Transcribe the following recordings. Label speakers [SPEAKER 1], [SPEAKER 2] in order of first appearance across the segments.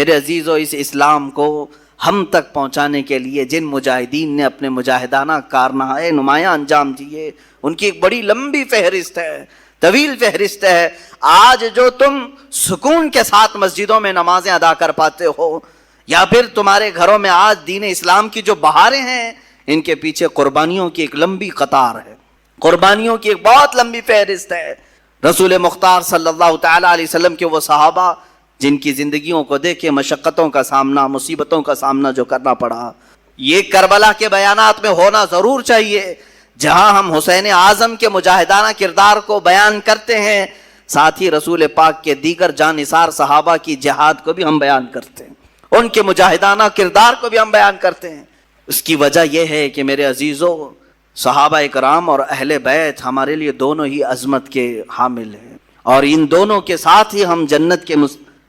[SPEAKER 1] میرے عزیزو، اس اسلام کو ہم تک پہنچانے کے لیے جن مجاہدین نے اپنے مجاہدانہ کارنامے نمایاں انجام دیے، ان کی ایک بڑی لمبی فہرست ہے، طویل فہرست ہے۔ آج جو تم سکون کے ساتھ مسجدوں میں نمازیں ادا کر پاتے ہو، یا پھر تمہارے گھروں میں آج دین اسلام کی جو بہاریں ہیں، ان کے پیچھے قربانیوں کی ایک لمبی قطار ہے، قربانیوں کی ایک بہت لمبی فہرست ہے۔ رسول مختار صلی اللہ تعالی علیہ وسلم کے وہ صحابہ جن کی زندگیوں کو دیکھے مشقتوں کا سامنا، مصیبتوں کا سامنا جو کرنا پڑا، یہ کربلا کے بیانات میں ہونا ضرور چاہیے۔ جہاں ہم حسین اعظم کے مجاہدانہ کردار کو بیان کرتے ہیں، ساتھ ہی رسول پاک کے دیگر جانثار صحابہ کی جہاد کو بھی ہم بیان کرتے ہیں، ان کے مجاہدانہ کردار کو بھی ہم بیان کرتے ہیں۔ اس کی وجہ یہ ہے کہ میرے عزیزو، صحابہ اکرام اور اہل بیت ہمارے لیے دونوں ہی عظمت کے حامل ہیں، اور ان دونوں کے ساتھ ہی ہم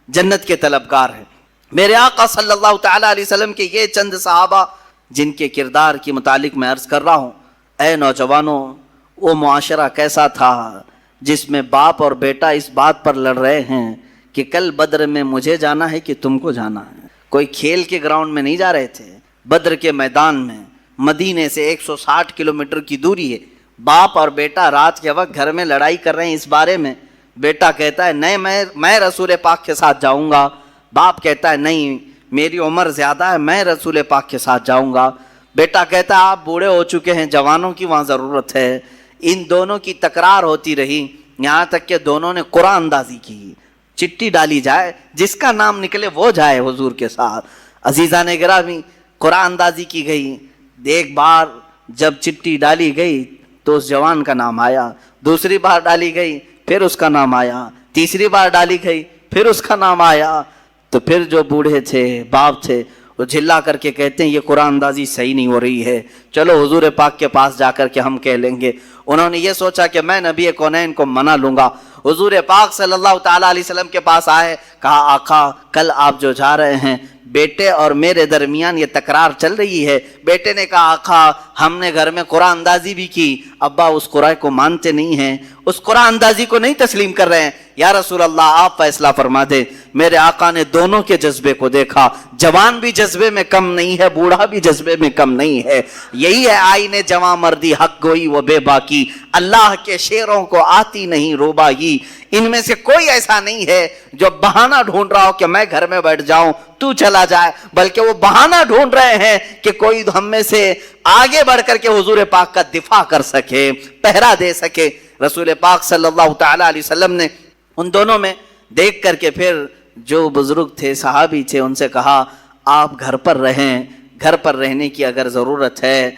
[SPEAKER 1] جنت کے طلبگار ہیں۔ میرے آقا صلی اللہ تعالی علیہ وسلم کے یہ چند صحابہ جن کے کردار کے متعلق میں عرض کر رہا ہوں۔ اے نوجوانوں، وہ معاشرہ کیسا تھا جس میں باپ اور بیٹا اس بات پر لڑ رہے ہیں کہ کل بدر میں مجھے جانا ہے کہ تم کو جانا ہے۔ کوئی کھیل کے گراؤنڈ میں نہیں جا رہے تھے، بدر کے میدان میں، مدینے سے 160 کلومیٹر کی دوری ہے۔ باپ اور بیٹا رات کے وقت گھر میں لڑائی کر رہے ہیں اس بارے میں۔ بیٹا کہتا ہے نہیں، میں رسول پاک کے ساتھ جاؤں گا۔ باپ کہتا ہے نہیں، میری عمر زیادہ ہے، میں رسول پاک کے ساتھ جاؤں گا۔ بیٹا کہتا ہے آپ بوڑھے ہو چکے ہیں، جوانوں کی وہاں ضرورت ہے۔ ان دونوں کی تکرار ہوتی رہی، یہاں تک کہ دونوں نے قرآن اندازی کی، چٹھی ڈالی جائے، جس کا نام نکلے وہ جائے حضور کے ساتھ۔ عزیزان گرامی، قرآن اندازی کی گئی۔ ایک بار جب چٹھی ڈالی گئی تو اس جوان کا نام آیا، دوسری بار ڈالی گئی پھر اس کا نام آیا، تیسری بار ڈالی گئی پھر اس کا نام آیا۔ تو پھر جو بوڑھے تھے، باپ تھے، وہ جھلا کر کے کہتے ہیں یہ قرآن اندازی صحیح نہیں ہو رہی ہے، چلو حضور پاک کے پاس جا کر کے ہم کہہ لیں گے۔ انہوں نے یہ سوچا کہ میں نبی کونین کو منا لوں گا۔ حضور پاک صلی اللہ تعالی علیہ وسلم کے پاس آئے، کہا آقا کل آپ جو جا رہے ہیں، بیٹے اور میرے درمیان یہ تکرار چل رہی ہے۔ بیٹے نے کہا آقا ہم نے گھر میں قرآن اندازی بھی کی، ابا اس قرآن کو مانتے نہیں ہیں، اس قرآن اندازی کو نہیں تسلیم کر رہے ہیں۔ یا رسول اللہ آپ فیصلہ فرما دیں۔ میرے آقا نے دونوں کے جذبے کو دیکھا، جوان بھی جذبے میں کم نہیں ہے، بوڑھا بھی جذبے میں کم نہیں ہے۔ یہی ہے آئین جواں مردی، حق گوئی و بے باکی، اللہ کے شیروں کو آتی نہیں روبائی۔ ان میں سے کوئی ایسا نہیں ہے جو بہانہ ڈھونڈ رہا ہو کہ میں گھر میں بیٹھ جاؤں تو چلا جائے، بلکہ وہ بہانہ ڈھونڈ رہے ہیں کہ کوئی ہم میں سے آگے بڑھ کر کے حضور پاک کا دفاع کر سکے، پہرا دے سکے۔ رسول پاک صلی اللہ تعالی علیہ وسلم نے ان دونوں میں دیکھ کر کے پھر جو بزرگ تھے، صحابی تھے، ان سے کہا آپ گھر پر رہیں، گھر پر رہنے کی اگر ضرورت ہے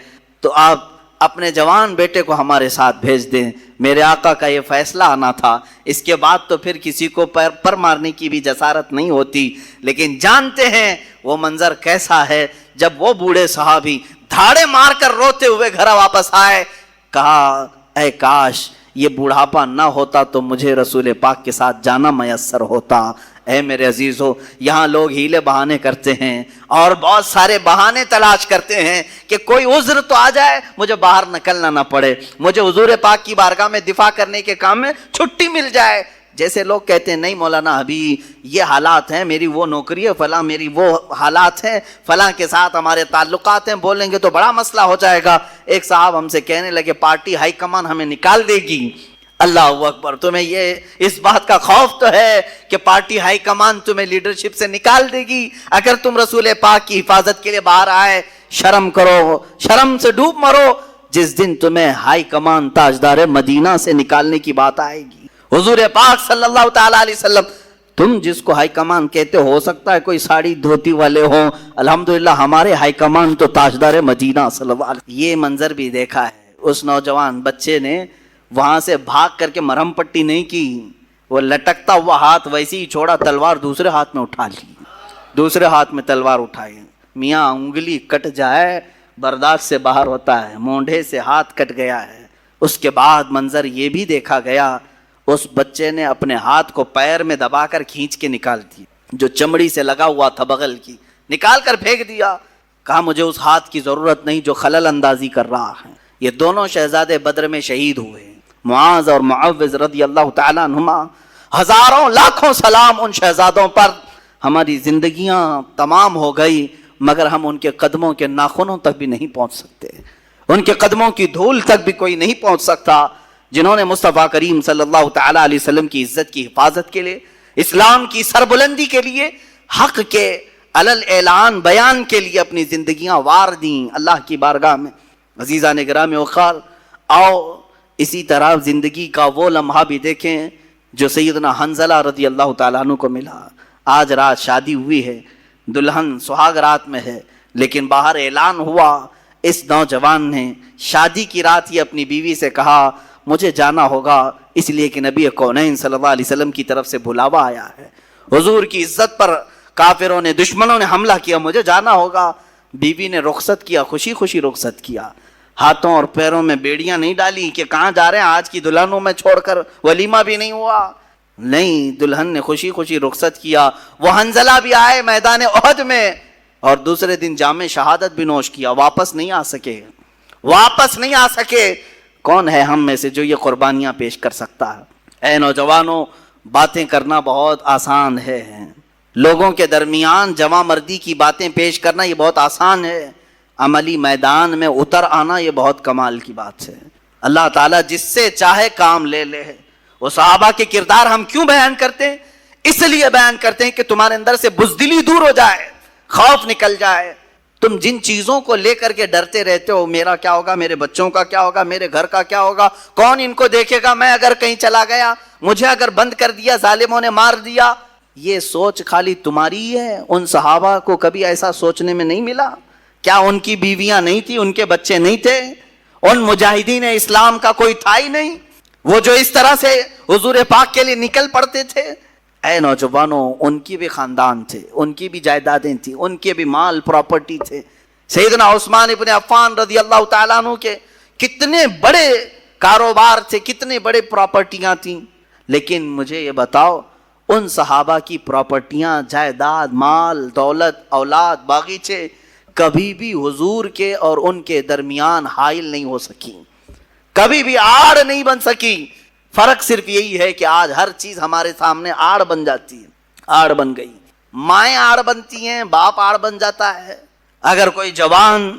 [SPEAKER 1] تو آپ اپنے جوان بیٹے کو ہمارے ساتھ بھیج دیں۔ میرے آقا کا یہ فیصلہ آنا تھا، اس کے بعد تو پھر کسی کو پر مارنے کی بھی جسارت نہیں ہوتی، لیکن جانتے ہیں وہ منظر کیسا ہے جب وہ بوڑھے صحابی دھاڑے مار کر روتے ہوئے گھر واپس آئے۔ کہا اے کاش یہ بوڑھاپا نہ ہوتا تو مجھے رسول پاک کے ساتھ جانا میسر ہوتا۔ اے میرے عزیزو، یہاں لوگ ہیلے بہانے کرتے ہیں اور بہت سارے بہانے تلاش کرتے ہیں کہ کوئی عذر تو آ جائے، مجھے باہر نکلنا نہ پڑے، مجھے حضور پاک کی بارگاہ میں دفاع کرنے کے کام میں چھٹی مل جائے۔ جیسے لوگ کہتے ہیں نہیں مولانا ابھی یہ حالات ہیں، میری وہ نوکری ہے فلاں، میری وہ حالات ہیں فلاں کے ساتھ ہمارے تعلقات ہیں، بولیں گے تو بڑا مسئلہ ہو جائے گا۔ ایک صاحب ہم سے کہنے لگے پارٹی ہائی کمان ہمیں نکال دے گی۔ اللہ اکبر، تمہیں یہ اس بات کا خوف تو ہے کہ پارٹی ہائی کمان تمہیں لیڈرشپ سے نکال دے گی؟ اگر تم رسول پاک کی حفاظت کے لیے باہر آئے، شرم کرو، شرم سے ڈوب مرو، جس دن تمہیں ہائی کمان تاجدار مدینہ سے نکالنے کی بات آئے گی۔ حضور پاک صلی اللہ تعالی علیہ وسلم، تم جس کو ہائی کمان کہتے ہو سکتا ہے کوئی ساڑی دھوتی والے ہوں، الحمدللہ ہمارے ہائی کمان تو تاجدار مدینہ صلی اللہ علیہ وسلم۔ یہ منظر بھی دیکھا ہے، اس نوجوان بچے نے وہاں سے بھاگ کر کے مرہم پٹی نہیں کی، وہ لٹکتا ہوا ہاتھ ویسے ہی چھوڑا، تلوار دوسرے ہاتھ میں اٹھا لی، دوسرے ہاتھ میں تلوار اٹھائی۔ میاں انگلی کٹ جائے برداشت سے باہر ہوتا ہے، مونڈھے سے ہاتھ کٹ گیا ہے۔ اس کے بعد منظر یہ بھی دیکھا گیا، اس بچے نے اپنے ہاتھ کو پیر میں دبا کر کھینچ کے نکال دیا، جو چمڑی سے لگا ہوا تھا بغل کی، نکال کر پھینک دیا۔ کہا مجھے اس ہاتھ کی ضرورت نہیں جو خلل اندازی کر رہا ہے۔ یہ دونوں شہزادے بدر میں شہید ہوئے، معاذ اور معوذ رضی اللہ تعالیٰ عنہما۔ ہزاروں لاکھوں سلام ان شہزادوں پر، ہماری زندگیاں تمام ہو گئی مگر ہم ان کے قدموں کے ناخنوں تک بھی نہیں پہنچ سکتے، ان کے قدموں کی دھول تک بھی کوئی نہیں پہنچ سکتا، جنہوں نے مصطفیٰ کریم صلی اللہ تعالی علیہ وسلم کی عزت کی حفاظت کے لیے، اسلام کی سربلندی کے لیے، حق کے علل اعلان بیان کے لیے اپنی زندگیاں وار دیں اللہ کی بارگاہ میں۔ عزیزان گرامی وقار، آؤ اسی طرح زندگی کا وہ لمحہ بھی دیکھیں جو سیدنا حنظلہ رضی اللہ تعالیٰ عنہ کو ملا۔ آج رات شادی ہوئی ہے، دلہن سہاگ رات میں ہے، لیکن باہر اعلان ہوا، اس نوجوان نے شادی کی رات ہی اپنی بیوی سے کہا مجھے جانا ہوگا، اس لیے کہ نبی کونین صلی اللہ علیہ وسلم کی طرف سے بلاوا آیا ہے، حضور کی عزت پر کافروں نے، دشمنوں نے حملہ کیا، مجھے جانا ہوگا۔ بیوی نے رخصت کیا، خوشی خوشی رخصت کیا، ہاتھوں اور پیروں میں بیڑیاں نہیں ڈالی کہ کہاں جا رہے ہیں آج کی دلہنوں میں چھوڑ کر، ولیمہ بھی نہیں ہوا، نہیں، دلہن نے خوشی خوشی رخصت کیا۔ وہ حنظلہ بھی آئے میدان احد میں اور دوسرے دن جام شہادت بھی نوش کیا، واپس نہیں آ سکے، واپس نہیں آ سکے۔ کون ہے ہم میں سے جو یہ قربانیاں پیش کر سکتا ہے؟ اے نوجوانوں، باتیں کرنا بہت آسان ہے، لوگوں کے درمیان جواں مردی کی باتیں پیش کرنا یہ بہت آسان ہے، عملی میدان میں اتر آنا یہ بہت کمال کی بات ہے۔ اللہ تعالیٰ جس سے چاہے کام لے لے۔ وہ صحابہ کے کردار ہم کیوں بیان کرتے ہیں؟ اس لیے بیان کرتے ہیں کہ تمہارے اندر سے بزدلی دور ہو جائے، خوف نکل جائے۔ تم جن چیزوں کو لے کر کے ڈرتے رہتے ہو، میرا کیا ہوگا، میرے بچوں کا کیا ہوگا، میرے گھر کا کیا ہوگا، کون ان کو دیکھے گا، میں اگر کہیں چلا گیا، مجھے اگر بند کر دیا، ظالموں نے مار دیا، یہ سوچ خالی تمہاری ہی ہے۔ ان صحابہ کو کبھی ایسا سوچنے میں نہیں ملا؟ کیا ان کی بیویاں نہیں تھی، ان کے بچے نہیں تھے؟ ان مجاہدین اسلام کا کوئی تھا ہی نہیں، وہ جو اس طرح سے حضور پاک کے لیے نکل پڑتے تھے۔ اے نوجوانوں، ان کی بھی خاندان تھے، ان کی بھی جائیدادیں تھیں، ان کے بھی مال پراپرٹی تھے۔ سیدنا عثمان ابن عفان رضی اللہ تعالیٰ عنہ کے کتنے بڑے کاروبار تھے، کتنے بڑے پراپرٹیاں تھیں، لیکن مجھے یہ بتاؤ ان صحابہ کی پراپرٹیاں، جائیداد، مال، دولت، اولاد، باغیچے کبھی بھی حضور کے اور ان کے درمیان حائل نہیں ہو سکی، کبھی بھی آڑ نہیں بن سکی۔ فرق صرف یہی ہے کہ آج ہر چیز ہمارے سامنے آڑ بن جاتی ہے، آڑ بن گئی، مائیں آڑ بنتی ہیں، باپ آڑ بن جاتا ہے۔ اگر کوئی جوان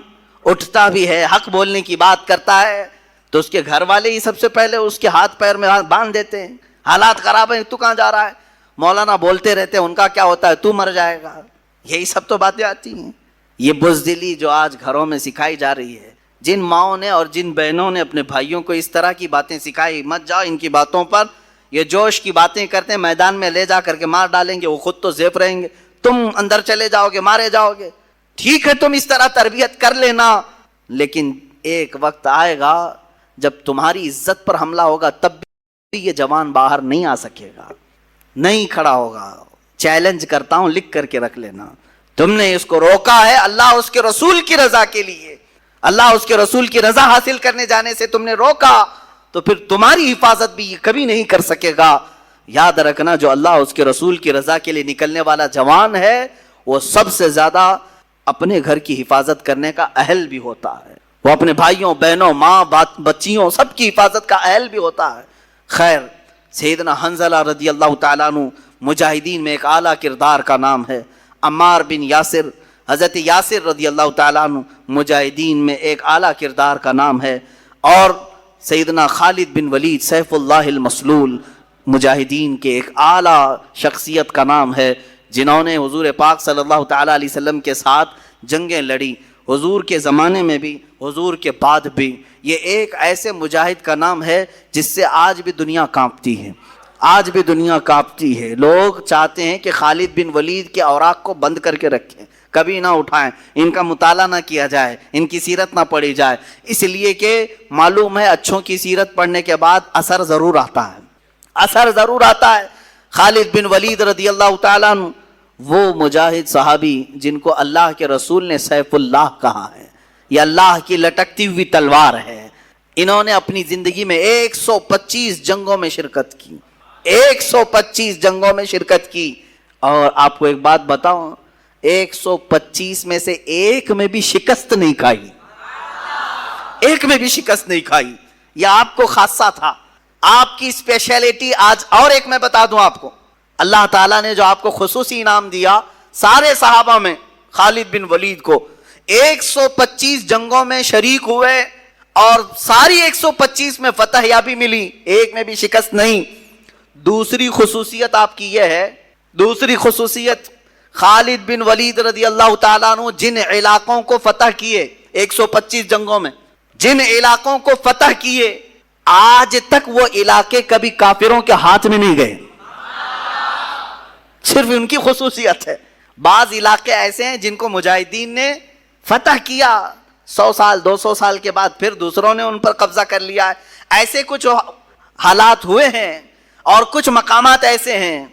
[SPEAKER 1] اٹھتا بھی ہے، حق بولنے کی بات کرتا ہے، تو اس کے گھر والے ہی سب سے پہلے اس کے ہاتھ پیر میں ہاتھ باندھ دیتے ہیں، حالات خراب ہیں، تو کہاں جا رہا ہے، مولانا بولتے رہتے ہیں، ان کا کیا ہوتا ہے، تو مر جائے گا، یہی سب تو باتیں آتی ہیں۔ یہ بزدلی جو آج گھروں میں سکھائی جا رہی ہے، جن ماؤں نے اور جن بہنوں نے اپنے بھائیوں کو اس طرح کی باتیں سکھائی، مت جاؤ ان کی باتوں پر، یہ جوش کی باتیں کرتے ہیں، میدان میں لے جا کر کے مار ڈالیں گے، وہ خود تو زیب رہیں گے، تم اندر چلے جاؤ گے، مارے جاؤ گے۔ ٹھیک ہے تم اس طرح تربیت کر لینا، لیکن ایک وقت آئے گا جب تمہاری عزت پر حملہ ہوگا، تب بھی یہ جوان باہر نہیں آ سکے گا، نہیں کھڑا ہوگا۔ چیلنج کرتا ہوں، لکھ کر کے رکھ لینا، تم نے اس کو روکا ہے اللہ اس کے رسول کی رضا کے لیے، اللہ اس کے رسول کی رضا حاصل کرنے جانے سے تم نے روکا، تو پھر تمہاری حفاظت بھی یہ کبھی نہیں کر سکے گا۔ یاد رکھنا، جو اللہ اس کے رسول کی رضا کے لیے نکلنے والا جوان ہے، وہ سب سے زیادہ اپنے گھر کی حفاظت کرنے کا اہل بھی ہوتا ہے، وہ اپنے بھائیوں، بہنوں، ماں، بچیوں سب کی حفاظت کا اہل بھی ہوتا ہے۔ خیر، سیدنا حنظلہ رضی اللہ تعالیٰ عنہ مجاہدین میں ایک اعلیٰ کردار کا نام ہے۔ عمار بن یاسر، حضرت یاسر رضی اللہ تعالیٰ عنہ مجاہدین میں ایک اعلیٰ کردار کا نام ہے، اور سیدنا خالد بن ولید سیف اللہ المسلول مجاہدین کے ایک اعلیٰ شخصیت کا نام ہے، جنہوں نے حضور پاک صلی اللہ تعالیٰ علیہ وسلم کے ساتھ جنگیں لڑی، حضور کے زمانے میں بھی، حضور کے بعد بھی۔ یہ ایک ایسے مجاہد کا نام ہے جس سے آج بھی دنیا کانپتی ہے، آج بھی دنیا کانپتی ہے۔ لوگ چاہتے ہیں کہ خالد بن ولید کے اوراق کو بند کر کے رکھیں، کبھی نہ اٹھائیں، ان کا مطالعہ نہ کیا جائے، ان کی سیرت نہ پڑھی جائے، اس لیے کہ معلوم ہے اچھوں کی سیرت پڑھنے کے بعد اثر ضرور آتا ہے، اثر ضرور آتا ہے۔ خالد بن ولید رضی اللہ تعالیٰ عنہ وہ مجاہد صحابی جن کو اللہ کے رسول نے سیف اللہ کہا ہے، یہ اللہ کی لٹکتی ہوئی تلوار ہے۔ انہوں نے اپنی زندگی میں 125 جنگوں میں شرکت کی، 125 جنگوں میں شرکت کی، اور آپ کو ایک بات بتاؤں، 125 میں سے ایک میں بھی شکست نہیں کھائی، ایک میں بھی شکست نہیں کھائی۔ یہ آپ کو خاصہ تھا، آپ کی اسپیشلٹی۔ آج اور ایک میں بتا دوں آپ کو، اللہ تعالیٰ نے جو آپ کو خصوصی انعام دیا سارے صحابہ میں، خالد بن ولید کو 125 جنگوں میں شریک ہوئے اور ساری 125 میں فتح یابی ملی، ایک میں بھی شکست نہیں۔ دوسری خصوصیت آپ کی یہ ہے، دوسری خصوصیت خالد بن ولید رضی اللہ تعالیٰ عنہ جن علاقوں کو فتح کیے 125 جنگوں میں، جن علاقوں کو فتح کیے، آج تک وہ علاقے کبھی کافروں کے ہاتھ میں نہیں گئے، صرف ان کی خصوصیت ہے۔ بعض علاقے ایسے ہیں جن کو مجاہدین نے فتح کیا، 100 سال 200 سال کے بعد پھر دوسروں نے ان پر قبضہ کر لیا ہے، ایسے کچھ حالات ہوئے ہیں۔ اور کچھ مقامات ایسے ہیں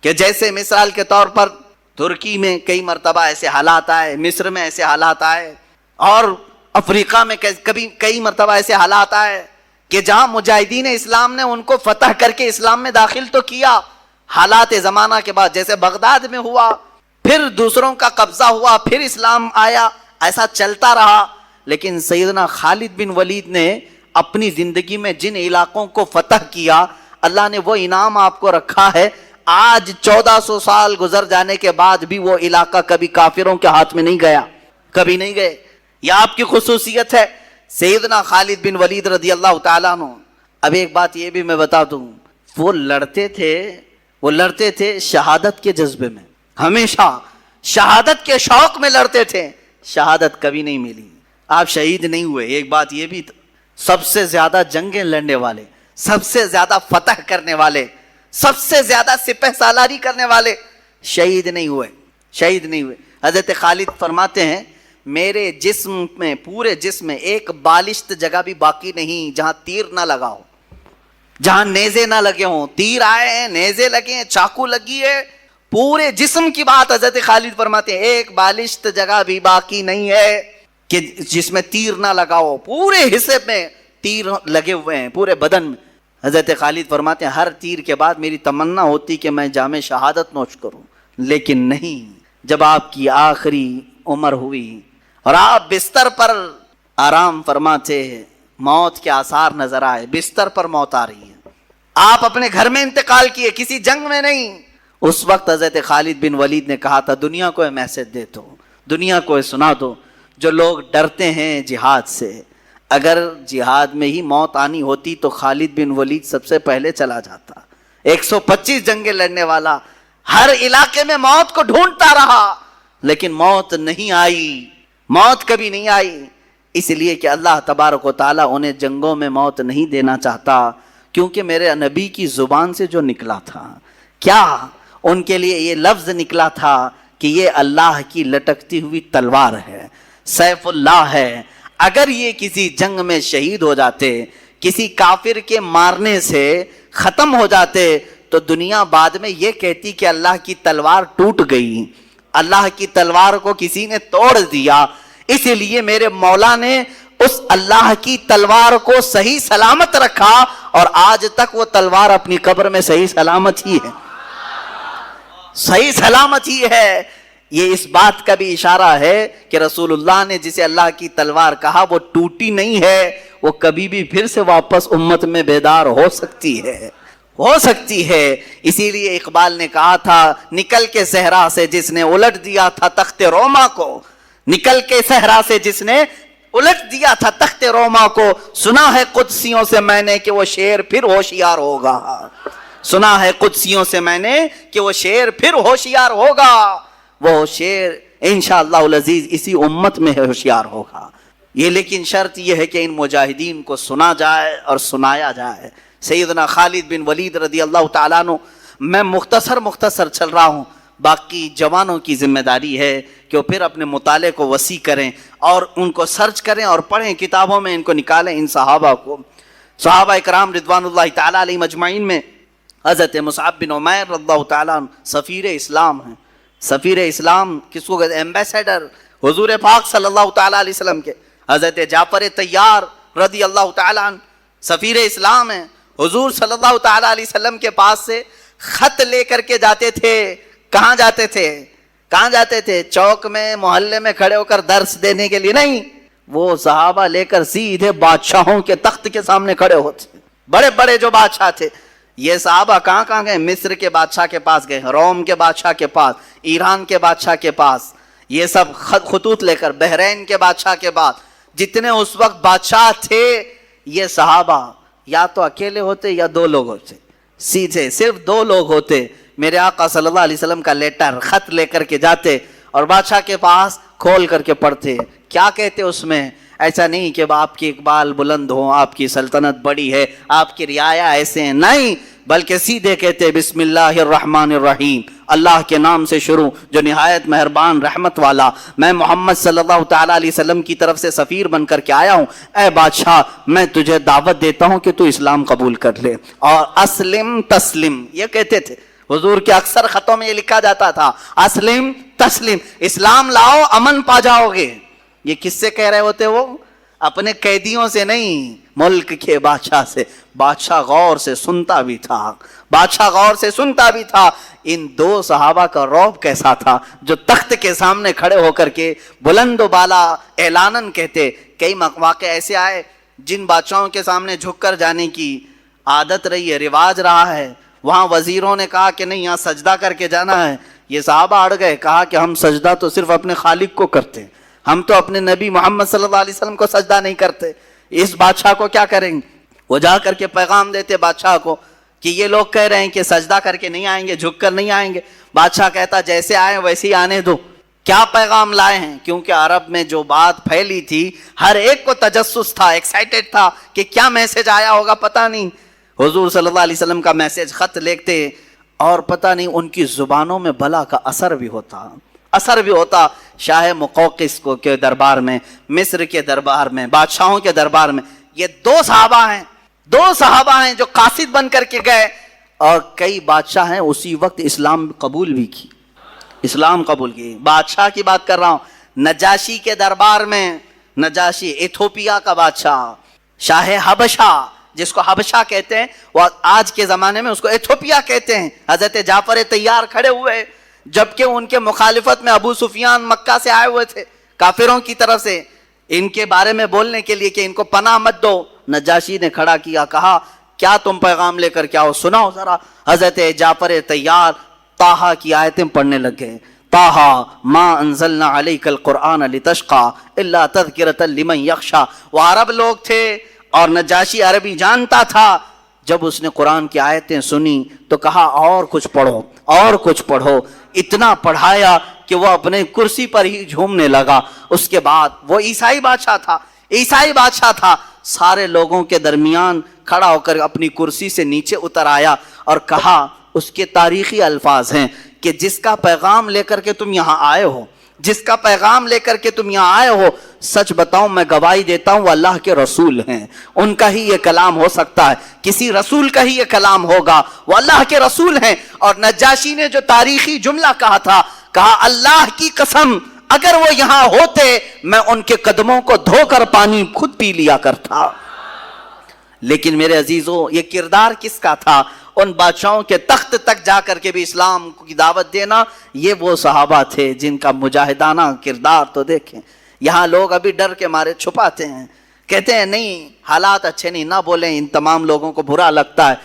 [SPEAKER 1] کہ جیسے مثال کے طور پر ترکی میں کئی مرتبہ ایسے حالات آئے، مصر میں ایسے حالات آئے، اور افریقہ میں کئی مرتبہ ایسے حالات آئے کہ جہاں مجاہدین اسلام نے ان کو فتح کر کے اسلام میں داخل تو کیا، حالات زمانہ کے بعد جیسے بغداد میں ہوا، پھر دوسروں کا قبضہ ہوا، پھر اسلام آیا، ایسا چلتا رہا۔ لیکن سیدنا خالد بن ولید نے اپنی زندگی میں جن علاقوں کو فتح کیا، اللہ نے وہ انعام آپ کو رکھا ہے۔ آج 1400 سال گزر جانے کے بعد بھی وہ علاقہ کبھی کافروں کے ہاتھ میں نہیں گیا، کبھی نہیں گئے، یہ آپ کی خصوصیت ہے سیدنا خالد بن ولید رضی اللہ تعالیٰ عنہ۔ اب ایک بات یہ بھی میں بتا دوں، وہ لڑتے تھے شہادت کے جذبے میں، ہمیشہ شہادت کے شوق میں لڑتے تھے، شہادت کبھی نہیں ملی، آپ شہید نہیں ہوئے۔ ایک بات یہ بھی، سب سے زیادہ جنگیں لڑنے والے، سب سے زیادہ فتح کرنے والے، سب سے زیادہ سپہ سالاری کرنے والے شہید نہیں ہوئے، شہید نہیں ہوئے۔ حضرت خالد فرماتے ہیں میرے جسم میں، پورے جسم میں ایک بالشت جگہ بھی باقی نہیں جہاں تیر نہ لگا ہو، جہاں نیزے نہ لگے ہوں، تیر آئے ہیں، نیزے لگے ہیں، چاقو لگی ہے، پورے جسم کی بات حضرت خالد فرماتے ہیں ایک بالشت جگہ بھی باقی نہیں ہے کہ جس میں تیر نہ لگا ہو، پورے حصے میں تیر لگے ہوئے ہیں، پورے بدن میں۔ حضرت خالد فرماتے ہیں ہر تیر کے بعد میری تمنا ہوتی کہ میں جام شہادت نوش کروں، لیکن نہیں، جب آپ کی آخری عمر ہوئی اور آپ بستر پر آرام فرماتے، موت کے آثار نظر آئے، بستر پر موت آ رہی ہے، آپ اپنے گھر میں انتقال کیے، کسی جنگ میں نہیں۔ اس وقت حضرت خالد بن ولید نے کہا تھا دنیا کو میسج دے دو، دنیا کو سنا دو، جو لوگ ڈرتے ہیں جہاد سے، اگر جہاد میں ہی موت آنی ہوتی تو خالد بن ولید سب سے پہلے چلا جاتا۔ 125 جنگیں لڑنے والا ہر علاقے میں موت کو ڈھونڈتا رہا، لیکن موت نہیں آئی، موت کبھی نہیں آئی، اس لیے کہ اللہ تبارک و تعالیٰ انہیں جنگوں میں موت نہیں دینا چاہتا، کیونکہ میرے نبی کی زبان سے جو نکلا تھا، کیا ان کے لیے یہ لفظ نکلا تھا کہ یہ اللہ کی لٹکتی ہوئی تلوار ہے، سیف اللہ ہے، اگر یہ کسی جنگ میں شہید ہو جاتے، کسی کافر کے مارنے سے ختم ہو جاتے، تو دنیا بعد میں یہ کہتی کہ اللہ کی تلوار ٹوٹ گئی، اللہ کی تلوار کو کسی نے توڑ دیا۔ اس لیے میرے مولا نے اس اللہ کی تلوار کو صحیح سلامت رکھا، اور آج تک وہ تلوار اپنی قبر میں صحیح سلامت ہی ہے، صحیح سلامت ہی ہے۔ یہ اس بات کا بھی اشارہ ہے کہ رسول اللہ نے جسے اللہ کی تلوار کہا وہ ٹوٹی نہیں ہے، وہ کبھی بھی پھر سے واپس امت میں بیدار ہو سکتی ہے، ہو سکتی ہے۔ اسی لیے اقبال نے کہا تھا نکل کے صحرا سے جس نے الٹ دیا تھا تخت روما کو، نکل کے صحرا سے جس نے الٹ دیا تھا تخت روما کو، سنا ہے قدسیوں سے میں نے کہ وہ شیر پھر ہوشیار ہوگا، سنا ہے قدسیوں سے میں نے کہ وہ شیر پھر ہوشیار ہوگا، وہ شیر انشاءاللہ العزیز اسی امت میں ہوشیار ہوگا۔ یہ لیکن شرط یہ ہے کہ ان مجاہدین کو سنا جائے اور سنایا جائے۔ سیدنا خالد بن ولید رضی اللہ تعالیٰ عنہ، میں مختصر چل رہا ہوں، باقی جوانوں کی ذمہ داری ہے کہ وہ پھر اپنے مطالعے کو وسیع کریں اور ان کو سرچ کریں اور پڑھیں، کتابوں میں ان کو نکالیں، ان صحابہ کو۔ صحابہ اکرام رضوان اللہ تعالیٰ علیہ مجمعین میں حضرت مصعب بن عمیر رضی اللہ تعالیٰ عنہ سفیر اسلام ہیں۔ سفیر اسلام کس کو کہتے ہیں؟ ایمبیسیڈر حضور پاک صلی اللہ تعالیٰ علیہ وسلم کے۔ حضرت جعفر طیار رضی اللہ تعالیٰ عنہ سفیر اسلام ہیں، حضور صلی اللہ تعالیٰ علیہ وسلم کے پاس سے خط لے کر کے جاتے تھے۔ کہاں جاتے تھے؟ کہاں جاتے تھے؟ چوک میں، محلے میں کھڑے ہو کر درس دینے کے لیے نہیں، وہ صحابہ لے کر سیدھے بادشاہوں کے تخت کے سامنے کھڑے ہوتے، بڑے بڑے جو بادشاہ تھے، یہ صحابہ کہاں کہاں گئے؟ مصر کے بادشاہ کے پاس گئے، روم کے بادشاہ کے پاس، ایران کے بادشاہ کے پاس، یہ سب خطوط لے کر، بحرین کے بادشاہ کے پاس، جتنے اس وقت بادشاہ تھے یہ صحابہ یا تو اکیلے ہوتے یا دو لوگ ہوتے، سیدھے صرف دو لوگ ہوتے۔ میرے آقا صلی اللہ علیہ وسلم کا لیٹر خط لے کر کے جاتے اور بادشاہ کے پاس کھول کر کے پڑھتے، کیا کہتے اس میں؟ ایسا نہیں کہ آپ کی اقبال بلند ہو، آپ کی سلطنت بڑی ہے، آپ کی رعایا ایسے ہیں، نہیں، بلکہ سیدھے کہتے بسم اللہ الرحمن الرحیم، اللہ کے نام سے شروع جو نہایت مہربان رحمت والا، میں محمد صلی اللہ تعالیٰ علیہ وسلم کی طرف سے سفیر بن کر کے آیا ہوں، اے بادشاہ میں تجھے دعوت دیتا ہوں کہ تو اسلام قبول کر لے، اور اسلم تسلم یہ کہتے تھے۔ حضور کے اکثر خطوں میں یہ لکھا جاتا تھا اسلم تسلم، اسلام لاؤ امن پا جاؤ گے۔ یہ کس سے کہہ رہے ہوتے؟ وہ اپنے قیدیوں سے نہیں، ملک کے بادشاہ سے۔ بادشاہ غور سے سنتا بھی تھا، بادشاہ غور سے سنتا بھی تھا۔ ان دو صحابہ کا رعب کیسا تھا جو تخت کے سامنے کھڑے ہو کر کے بلند و بالا اعلاناً کہتے۔ کئی مواقع ایسے آئے جن بادشاہوں کے سامنے جھک کر جانے کی عادت رہی ہے، رواج رہا ہے، وہاں وزیروں نے کہا کہ نہیں یہاں سجدہ کر کے جانا ہے، یہ صحابہ اڑ گئے، کہا کہ ہم سجدہ تو صرف اپنے خالق کو کرتے ہیں، ہم تو اپنے نبی محمد صلی اللہ علیہ وسلم کو سجدہ نہیں کرتے، اس بادشاہ کو کیا کریں گے؟ وہ جا کر کے پیغام دیتے بادشاہ کو کہ یہ لوگ کہہ رہے ہیں کہ سجدہ کر کے نہیں آئیں گے، جھک کر نہیں آئیں گے۔ بادشاہ کہتا جیسے آئے ویسے ہی آنے دو، کیا پیغام لائے ہیں؟ کیونکہ عرب میں جو بات پھیلی تھی ہر ایک کو تجسس تھا، ایکسائٹڈ تھا کہ کیا میسج آیا ہوگا پتہ نہیں۔ حضور صلی اللہ علیہ وسلم کا میسج خط لکھتے اور پتہ نہیں ان کی زبانوں میں بلا کا اثر بھی ہوتا۔ شاہ مقوقس کو کے دربار میں، مصر کے دربار میں، بادشاہوں کے دربار میں یہ دو صحابہ ہیں جو قاصد بن کر کے گئے، اور کئی بادشاہ ہیں اسی وقت اسلام قبول کی۔ بادشاہ کی بات کر رہا ہوں، نجاشی کے دربار میں، نجاشی ایتھوپیا کا بادشاہ، شاہ حبشہ جس کو حبشہ کہتے ہیں، وہ آج کے زمانے میں اس کو ایتھوپیا کہتے ہیں۔ حضرت جعفر طیار کھڑے ہوئے جبکہ ان کے مخالفت میں ابو سفیان مکہ سے آئے ہوئے تھے کافروں کی طرف سے، ان کے بارے میں بولنے کے لیے کہ ان کو پناہ مت دو۔ نجاشی نے کھڑا کیا، کہا کیا تم پیغام لے کر کے آؤ، سناؤ ذرا۔ حضرت جعفر طیار طٰہٰ کی آیتیں پڑھنے لگ گئے۔ طٰہٰ ما انزلنا علیک القرآن لتشقیٰ الا تذکرۃ لمن یخشیٰ۔ وہ عرب لوگ تھے اور نجاشی عربی جانتا تھا۔ جب اس نے قرآن کی آیتیں سنی تو کہا اور کچھ پڑھو، اتنا پڑھایا کہ وہ اپنے کرسی پر ہی جھومنے لگا۔ اس کے بعد وہ عیسائی بادشاہ تھا، سارے لوگوں کے درمیان کھڑا ہو کر اپنی کرسی سے نیچے اتر آیا اور کہا، اس کے تاریخی الفاظ ہیں کہ جس کا پیغام لے کر کے تم یہاں آئے ہو، سچ بتاؤں میں گواہی دیتا ہوں وہ اللہ کے رسول ہیں، ان کا ہی یہ کلام ہو سکتا ہے، کسی رسول کا ہی یہ کلام ہوگا، وہ اللہ کے رسول ہیں۔ اور نجاشی نے جو تاریخی جملہ کہا تھا، کہا اللہ کی قسم اگر وہ یہاں ہوتے میں ان کے قدموں کو دھو کر پانی خود پی لیا کرتا۔ لیکن میرے عزیزوں، یہ کردار کس کا تھا؟ ان بادشاہوں کے تخت تک جا کر کے بھی اسلام کی دعوت دینا، یہ وہ صحابہ تھے جن کا مجاہدانہ کردار تو دیکھیں۔ یہاں لوگ ابھی ڈر کے مارے چھپاتے ہیں، کہتے ہیں نہیں حالات اچھے نہیں، نہ بولیں، ان تمام لوگوں کو برا لگتا ہے۔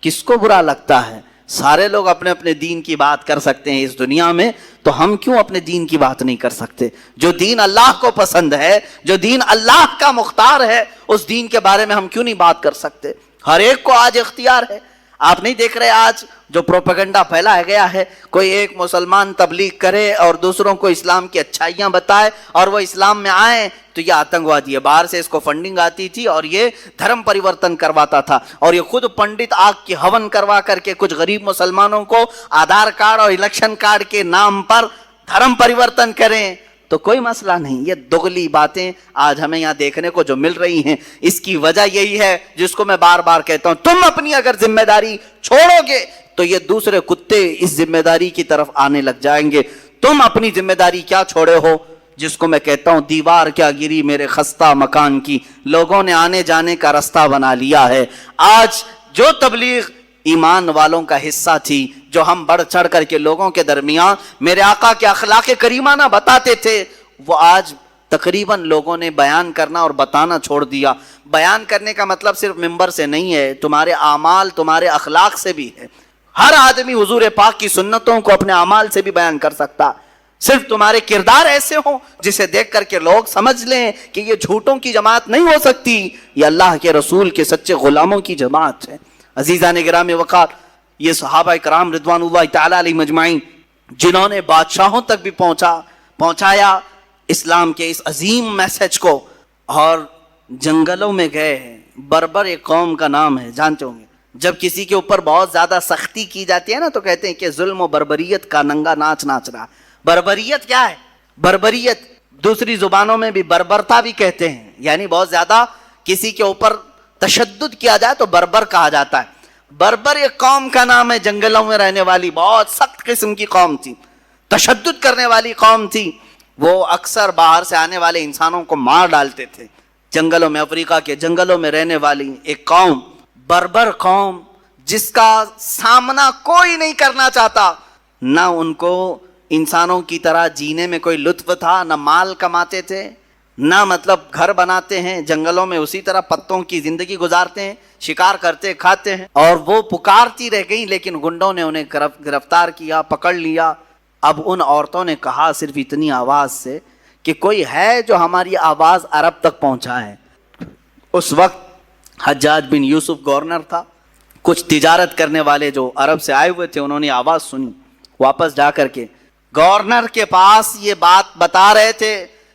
[SPEAKER 1] کس کو برا لگتا ہے؟ سارے لوگ اپنے اپنے دین کی بات کر سکتے ہیں اس دنیا میں، تو ہم کیوں اپنے دین کی بات نہیں کر سکتے؟ جو دین اللہ کو پسند ہے، جو دین اللہ کا مختار ہے، اس دین کے بارے میں ہم کیوں نہیں بات کر سکتے؟ ہر ایک کو آج اختیار ہے۔ آپ نہیں دیکھ رہے آج جو پروپیگنڈا پھیلایا گیا ہے، کوئی ایک مسلمان تبلیغ کرے اور دوسروں کو اسلام کی اچھائیاں بتائے اور وہ اسلام میں آئیں تو یہ آتنکوادی ہے، باہر سے اس کو فنڈنگ آتی تھی اور یہ دھرم پریورتن کرواتا تھا، اور یہ خود پنڈت آگ کی ہون کروا کر کے کچھ غریب مسلمانوں کو آدھار کارڈ اور الیکشن کارڈ کے نام پر دھرم پریورتن کریں تو کوئی مسئلہ نہیں۔ یہ دغلی باتیں آج ہمیں یہاں دیکھنے کو جو مل رہی ہیں، اس کی وجہ یہی ہے جس کو میں بار بار کہتا ہوں، تم اپنی اگر ذمہ داری چھوڑو گے تو یہ دوسرے کتے اس ذمہ داری کی طرف آنے لگ جائیں گے۔ تم اپنی ذمہ داری کیا چھوڑے ہو؟ جس کو میں کہتا ہوں دیوار کیا گری میرے خستہ مکان کی، لوگوں نے آنے جانے کا رستہ بنا لیا ہے۔ آج جو تبلیغ ایمان والوں کا حصہ تھی، جو ہم بڑھ چڑھ کر کے لوگوں کے درمیان میرے آقا کے اخلاق کریمانہ بتاتے تھے، وہ آج تقریباً لوگوں نے بیان کرنا اور بتانا چھوڑ دیا. بیان کرنے کا مطلب صرف ممبر سے نہیں ہے, تمہارے اعمال تمہارے اخلاق سے بھی ہے. ہر آدمی حضور پاک کی سنتوں کو اپنے اعمال سے بھی بیان کر سکتا. صرف تمہارے کردار ایسے ہوں جسے دیکھ کر کے لوگ سمجھ لیں کہ یہ جھوٹوں کی جماعت نہیں ہو سکتی, یہ اللہ کے رسول کے سچے غلاموں کی جماعت ہے. عزیزان گرامی وقار, یہ صحابہ کرام رضوان اللہ تعالی علیہ مجمعین جنہوں نے بادشاہوں تک بھی پہنچایا اسلام کے اس عظیم میسج کو, اور جنگلوں میں گئے. بربر ایک قوم کا نام ہے, جانتے ہوں گے. جب کسی کے اوپر بہت زیادہ سختی کی جاتی ہے نا تو کہتے ہیں کہ ظلم و بربریت کا ننگا ناچ ناچ رہا. بربریت کیا ہے؟ بربریت دوسری زبانوں میں بھی بربرتا بھی کہتے ہیں, یعنی بہت زیادہ کسی کے اوپر تشدد کیا جائے تو بربر کہا جاتا ہے. بربر ایک قوم کا نام ہے, جنگلوں میں رہنے والی بہت سخت قسم کی قوم تھی, تشدد کرنے والی قوم تھی. وہ اکثر باہر سے آنے والے انسانوں کو مار ڈالتے تھے. جنگلوں میں, افریقہ کے جنگلوں میں رہنے والی ایک قوم, بربر قوم, جس کا سامنا کوئی نہیں کرنا چاہتا. نہ ان کو انسانوں کی طرح جینے میں کوئی لطف تھا, نہ مال کماتے تھے, نہ مطلب گھر بناتے ہیں جنگلوں میں, اسی طرح پتوں کی زندگی گزارتے ہیں, شکار کرتے کھاتے ہیں. اور وہ پکارتی رہ گئیں, لیکن گنڈوں نے انہیں گرفتار کیا, پکڑ لیا. اب ان عورتوں نے کہا صرف اتنی آواز سے کہ کوئی ہے جو ہماری آواز عرب تک پہنچائے. اس وقت حجاج بن یوسف گورنر تھا. کچھ تجارت کرنے والے جو عرب سے آئے ہوئے تھے انہوں نے آواز سنی, واپس جا کر کے گورنر کے پاس یہ بات بتا رہے تھے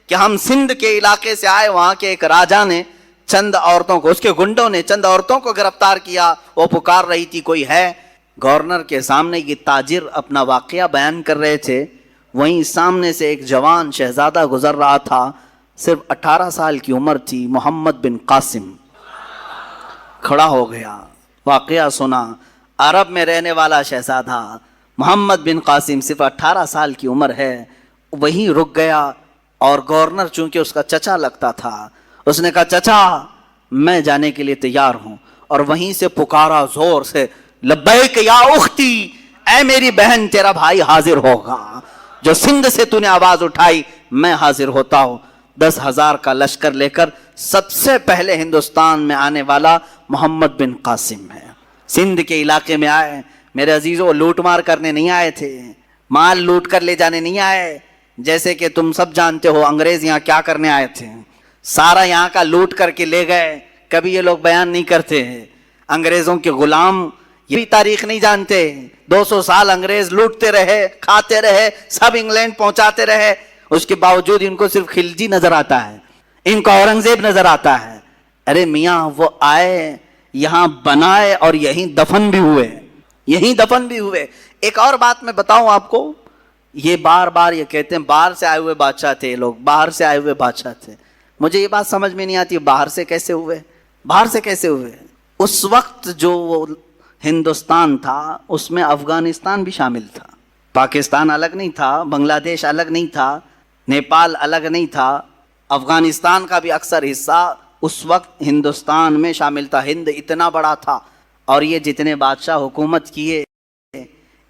[SPEAKER 1] کہ ہم سندھ کے علاقے سے آئے, وہاں کے ایک راجا نے چند عورتوں کو, اس کے گنڈوں نے چند عورتوں کو گرفتار کیا, وہ پکار رہی تھی کوئی ہے. گورنر کے سامنے یہ تاجر اپنا واقعہ بیان کر رہے تھے, وہیں سامنے سے ایک جوان شہزادہ گزر رہا تھا, صرف 18 سال کی عمر تھی, محمد بن قاسم. کھڑا ہو گیا, واقعہ سنا. عرب میں رہنے والا شہزادہ محمد بن قاسم, صرف 18 سال کی عمر ہے. وہیں رک گیا, اور گورنر چونکہ اس کا چچا لگتا تھا, اس نے کہا چچا میں جانے کے لیے تیار ہوں. اور وہیں سے پکارا زور سے, لبیک یا اختی, اے میری بہن تیرا بھائی حاضر ہوگا. جو سندھ سے تو نے آواز اٹھائی میں حاضر ہوتا ہوں. 10,000 کا لشکر لے کر سب سے پہلے ہندوستان میں آنے والا محمد بن قاسم ہے. سندھ کے علاقے میں آئے. میرے عزیزوں, لوٹ مار کرنے نہیں آئے تھے, مال لوٹ کر لے جانے نہیں آئے. جیسے کہ تم سب جانتے ہو انگریز یہاں کیا کرنے آئے تھے, سارا یہاں کا لوٹ کر کے لے گئے. کبھی یہ لوگ بیان نہیں کرتے ہیں. انگریزوں کے غلام یہ بھی تاریخ نہیں جانتے. 200 سال انگریز لوٹتے رہے, کھاتے رہے, سب انگلینڈ پہنچاتے رہے. اس کے باوجود ان کو صرف خلجی نظر آتا ہے, ان کو اورنگزیب نظر آتا ہے. ارے میاں وہ آئے, یہاں بنائے, اور یہیں دفن بھی ہوئے, یہیں دفن بھی ہوئے. ایک اور بات میں بتاؤں آپ کو, یہ بار بار یہ کہتے ہیں باہر سے آئے ہوئے بادشاہ تھے لوگ, باہر سے آئے ہوئے بادشاہ تھے. مجھے یہ بات سمجھ میں نہیں آتی, باہر سے کیسے ہوئے, باہر سے کیسے ہوئے. اس وقت جو ہندوستان تھا اس میں افغانستان بھی شامل تھا, پاکستان الگ نہیں تھا, بنگلہ دیش الگ نہیں تھا, نیپال الگ نہیں تھا. افغانستان کا بھی اکثر حصہ اس وقت ہندوستان میں شامل تھا. ہند اتنا بڑا تھا, اور یہ جتنے بادشاہ حکومت کیے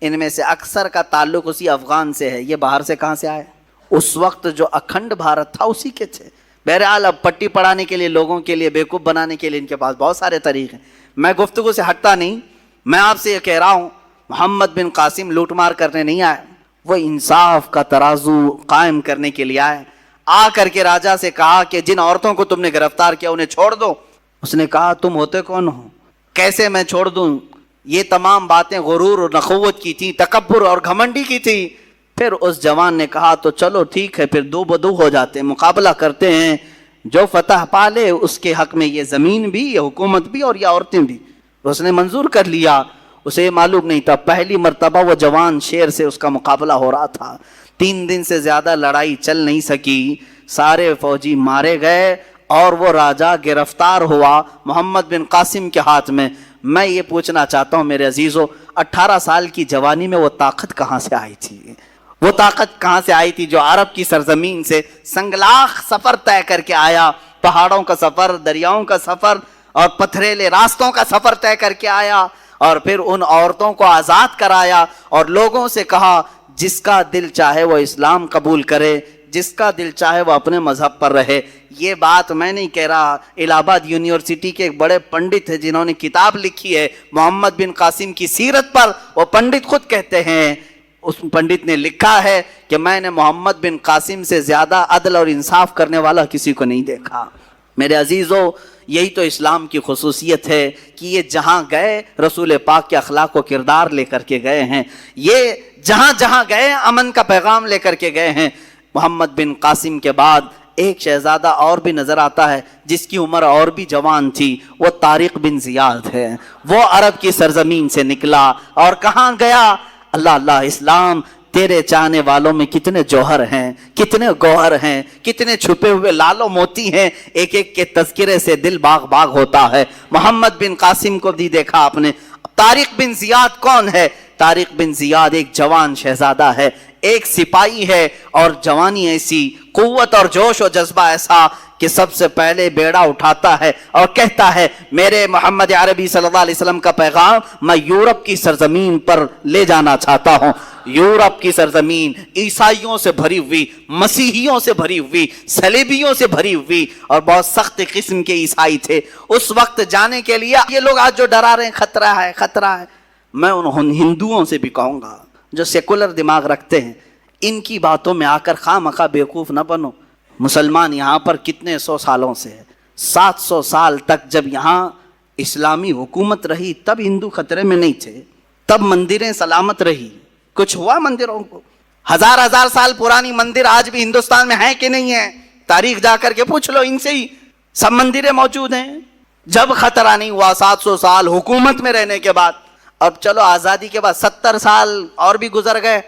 [SPEAKER 1] ان میں سے اکثر کا تعلق اسی افغان سے ہے. یہ باہر سے کہاں سے آئے؟ اس وقت جو اکھنڈ بھارت تھا اسی کے تھے. بہرحال اب پٹی پڑھانے کے لیے, لوگوں کے لیے بیوقوف بنانے کے لیے ان کے پاس بہت سارے طریقے ہیں. میں گفتگو سے ہٹتا نہیں, میں آپ سے یہ کہہ رہا ہوں محمد بن قاسم لوٹ مار کرنے نہیں آئے, وہ انصاف کا ترازو قائم کرنے کے لیے آئے. آ کر کے راجا سے کہا کہ جن عورتوں کو تم نے گرفتار کیا انہیں چھوڑ دو. اس نے کہا تم ہوتے کون ہو, کیسے میں چھوڑ دوں؟ یہ تمام باتیں غرور اور نخوت کی تھی, تکبر اور گھمنڈی کی تھی. پھر اس جوان نے کہا تو چلو ٹھیک ہے, پھر 2 بدو ہو جاتے ہیں, مقابلہ کرتے ہیں, جو فتح پالے اس کے حق میں یہ زمین بھی, یہ حکومت بھی, اور یہ عورتیں بھی. اس نے منظور کر لیا. اسے معلوم نہیں تھا پہلی مرتبہ وہ جوان شیر سے اس کا مقابلہ ہو رہا تھا. 3 دن سے زیادہ لڑائی چل نہیں سکی, سارے فوجی مارے گئے, اور وہ راجہ گرفتار ہوا محمد بن قاسم کے ہاتھ میں. میں یہ پوچھنا چاہتا ہوں میرے عزیزو, 18 سال کی جوانی میں وہ طاقت کہاں سے آئی تھی؟ وہ طاقت کہاں سے آئی تھی جو عرب کی سرزمین سے سنگلاخ سفر طے کر کے آیا, پہاڑوں کا سفر, دریاؤں کا سفر, اور پتھریلے راستوں کا سفر طے کر کے آیا, اور پھر ان عورتوں کو آزاد کرایا, اور لوگوں سے کہا جس کا دل چاہے وہ اسلام قبول کرے، جس کا دل چاہے وہ اپنے مذہب پر رہے۔ یہ بات میں نہیں کہہ رہا، الہ آباد یونیورسٹی کے ایک بڑے پنڈت ہیں جنہوں نے کتاب لکھی ہے محمد بن قاسم کی سیرت پر، وہ پنڈت خود کہتے ہیں، اس پنڈت نے لکھا ہے کہ میں نے محمد بن قاسم سے زیادہ عدل اور انصاف کرنے والا کسی کو نہیں دیکھا۔ میرے عزیزو، یہی تو اسلام کی خصوصیت ہے کہ یہ جہاں گئے رسول پاک کے اخلاق و کردار لے کر کے گئے ہیں، یہ جہاں جہاں گئے امن کا پیغام لے کر کے گئے ہیں۔ محمد بن قاسم کے بعد ایک شہزادہ اور بھی نظر آتا ہے جس کی عمر اور بھی جوان تھی، وہ طارق بن زیاد ہے۔ وہ عرب کی سرزمین سے نکلا اور کہاں گیا؟ اللہ اللہ، اسلام تیرے چاہنے والوں میں کتنے جوہر ہیں، کتنے گوہر ہیں، کتنے چھپے ہوئے لال و موتی ہیں، ایک ایک کے تذکرے سے دل باغ باغ ہوتا ہے۔ محمد بن قاسم کو بھی دیکھا آپ نے۔ طارق بن زیاد کون ہے؟ طارق بن زیاد ایک جوان شہزادہ ہے، ایک سپاہی ہے، اور جوانی ایسی، قوت اور جوش و جذبہ ایسا کہ سب سے پہلے بیڑا اٹھاتا ہے اور کہتا ہے میرے محمد عربی صلی اللہ علیہ وسلم کا پیغام میں یورپ کی سرزمین پر لے جانا چاہتا ہوں۔ یورپ کی سرزمین عیسائیوں سے بھری ہوئی، مسیحیوں سے بھری ہوئی، صلیبیوں سے بھری ہوئی، اور بہت سخت قسم کے عیسائی تھے۔ اس وقت جانے کے لیے یہ لوگ آج جو ڈرا رہے ہیں خطرہ ہے خطرہ ہے، میں ان ہندوؤں سے بھی کہوں گا جو سیکولر دماغ رکھتے ہیں، ان کی باتوں میں آ کر خواہ مخواہ بیوقوف نہ بنو۔ مسلمان یہاں پر کتنے سو سالوں سے ہے، 700 سال تک جب یہاں اسلامی حکومت رہی تب ہندو خطرے میں نہیں تھے، تب مندریں سلامت رہی۔ کچھ ہوا مندروں کو؟ ہزار ہزار سال پرانی مندر آج بھی ہندوستان میں ہیں کہ نہیں ہیں؟ تاریخ جا کر کے پوچھ لو ان سے ہی، سب مندریں موجود ہیں۔ جب خطرہ نہیں ہوا 700 سال حکومت میں رہنے کے بعد، اب چلو آزادی کے بعد 70 سال اور بھی گزر گئے،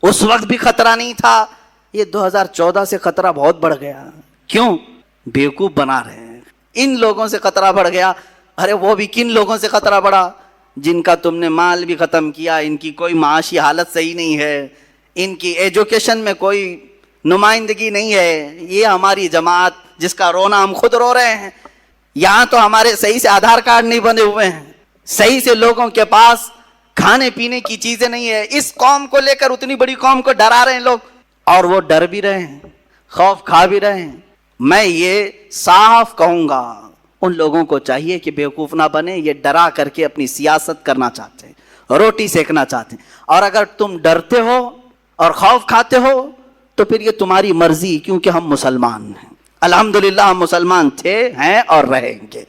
[SPEAKER 1] اس وقت بھی خطرہ نہیں تھا۔ یہ 2014 سے خطرہ بہت بڑھ گیا۔ کیوں؟ بیوقوف بنا رہے ہیں۔ ان لوگوں سے خطرہ بڑھ گیا۔ ارے وہ بھی کن لوگوں سے خطرہ بڑھا؟ جن کا تم نے مال بھی ختم کیا، ان کی کوئی معاشی حالت صحیح نہیں ہے، ان کی ایجوکیشن میں کوئی نمائندگی نہیں ہے۔ یہ ہماری جماعت جس کا رونا ہم خود رو رہے ہیں، یہاں تو ہمارے صحیح سے آدھار کارڈ نہیں بنے ہوئے ہیں، صحیح سے لوگوں کے پاس کھانے پینے کی چیزیں نہیں ہے۔ اس قوم کو لے کر اتنی بڑی قوم کو ڈرا رہے ہیں لوگ، اور وہ ڈر بھی رہے ہیں، خوف کھا بھی رہے ہیں۔ میں یہ صاف کہوں گا، ان لوگوں کو چاہیے کہ بیوقوف نہ بنے، یہ ڈرا کر کے اپنی سیاست کرنا چاہتے ہیں، روٹی سیکنا چاہتے ہیں۔ اور اگر تم ڈرتے ہو اور خوف کھاتے ہو تو پھر یہ تمہاری مرضی، کیونکہ ہم مسلمان ہیں۔ الحمدللہ ہم مسلمان تھے، ہیں اور رہیں گے۔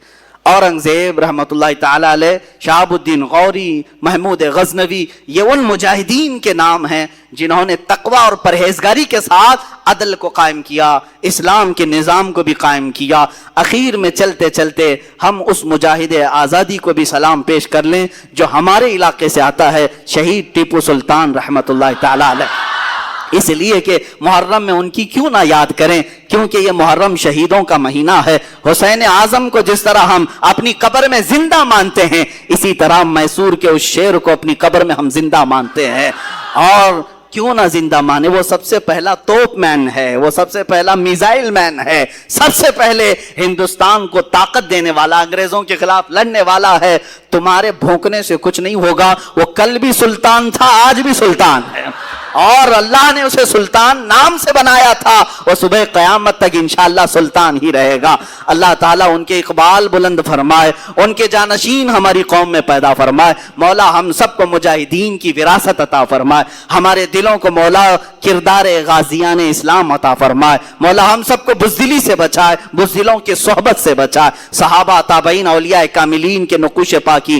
[SPEAKER 1] اورنگزیب رحمۃ اللہ تعالی علیہ، شہاب الدین غوری، محمود غزنوی، یہ ان مجاہدین کے نام ہیں جنہوں نے تقوی اور پرہیزگاری کے ساتھ عدل کو قائم کیا، اسلام کے نظام کو بھی قائم کیا۔ اخیر میں چلتے چلتے ہم اس مجاہد آزادی کو بھی سلام پیش کر لیں جو ہمارے علاقے سے آتا ہے، شہید ٹیپو سلطان رحمۃ اللہ تعالی علیہ۔ اس لیے کہ محرم میں ان کی کیوں نہ یاد کریں، کیونکہ یہ محرم شہیدوں کا مہینہ ہے۔ حسین اعظم کو جس طرح ہم اپنی قبر میں زندہ مانتے ہیں، اسی طرح میسور کے اس شیر کو اپنی قبر میں ہم زندہ مانتے ہیں۔ اور کیوں نہ زندہ مانے، وہ سب سے پہلا توپ مین ہے، وہ سب سے پہلا میزائل مین ہے، سب سے پہلے ہندوستان کو طاقت دینے والا، انگریزوں کے خلاف لڑنے والا ہے۔ تمہارے بھونکنے سے کچھ نہیں ہوگا، وہ کل بھی سلطان تھا، آج بھی سلطان ہے، اور اللہ نے اسے سلطان نام سے بنایا تھا، وہ صبح قیامت تک انشاءاللہ سلطان ہی رہے گا۔ اللہ تعالیٰ ان کے اقبال بلند فرمائے، ان کے جانشین ہماری قوم میں پیدا فرمائے۔ مولا ہم سب کو مجاہدین کی وراثت عطا فرمائے، ہمارے دلوں کو مولا کردار غازیان اسلام عطا فرمائے۔ مولا ہم سب کو بزدلی سے بچائے، بزدلوں کی صحبت سے بچائے۔ صحابہ، تابعین، اولیاء کاملین کے نقوش پاکی